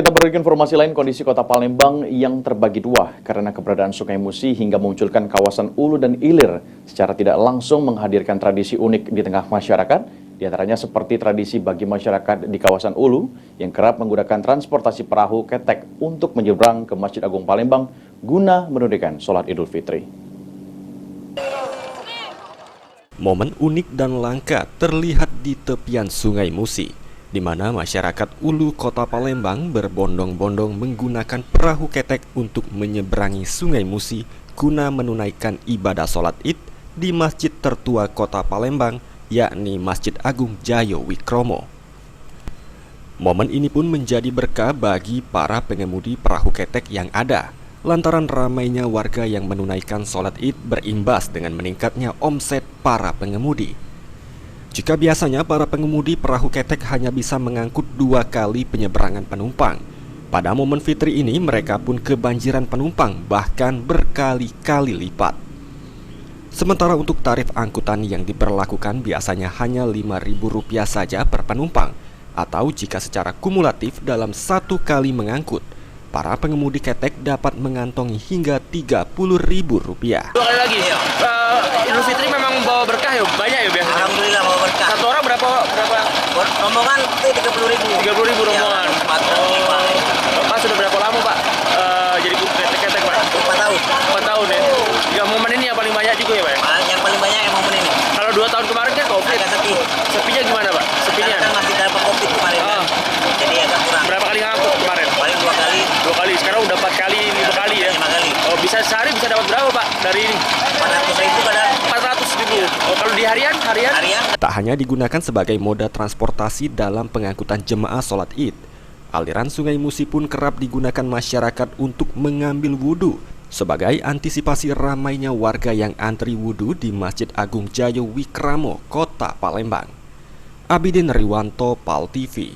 Kita beralih ke informasi lain, kondisi kota Palembang yang terbagi dua karena keberadaan Sungai Musi hingga memunculkan kawasan Ulu dan Ilir secara tidak langsung menghadirkan tradisi unik di tengah masyarakat. Di antaranya seperti tradisi bagi masyarakat di kawasan Ulu yang kerap menggunakan transportasi perahu ketek untuk menyeberang ke Masjid Agung Palembang guna menunaikan sholat Idul Fitri. Momen unik dan langka terlihat di tepian Sungai Musi, di mana masyarakat Ulu Kota Palembang berbondong-bondong menggunakan perahu ketek untuk menyeberangi Sungai Musi guna menunaikan ibadah sholat Id di masjid tertua Kota Palembang, yakni Masjid Agung Jayo Wikromo. Momen ini pun menjadi berkah bagi para pengemudi perahu ketek yang ada, lantaran ramainya warga yang menunaikan sholat Id berimbas dengan meningkatnya omset para pengemudi. Jika biasanya para pengemudi perahu ketek hanya bisa mengangkut 2 kali penyeberangan penumpang, pada momen fitri ini mereka pun kebanjiran penumpang, bahkan berkali-kali lipat. Sementara untuk tarif angkutan yang diberlakukan biasanya hanya Rp5.000 saja per penumpang, atau jika secara kumulatif dalam 1 kali mengangkut, para pengemudi ketek dapat mengantongi hingga Rp30.000. 2 kali lagi. Idul Fitri memang bawa berkah ya, banyak ya biasanya. Alhamdulillah bawa berkah. Satu orang berapa? Rombongan itu 30.000. 30.000 rombongan. Pak sudah berapa lama Pak jadi ketek Pak? 4 tahun. 4 tahun ya. Ya momen ini yang paling banyak juga ya Pak ya? Yang paling banyak yang momen ini. Kalau 2 tahun kemarin kan COVID. Agak sepi. Sepinya gimana Pak? Sepinya? Kan masih dapat COVID kemarin. Jadi agak kurang. Berapa kali ngangkut kemarin? Paling 2 kali. 2 kali. Sekarang udah 4 kali, 5 kali ya? 5 kali. Oh, bisa sehari bisa dapat berapa Pak dari ini? 400.000 kadang. 400.000. Oh, kalau di harian? Harian. Tak hanya digunakan sebagai moda transportasi dalam pengangkutan jemaah sholat Id, aliran Sungai Musi pun kerap digunakan masyarakat untuk mengambil wudhu sebagai antisipasi ramainya warga yang antri wudhu di Masjid Agung Jayo Wikromo, Kota Palembang. Abidin Riwanto, PAL TV.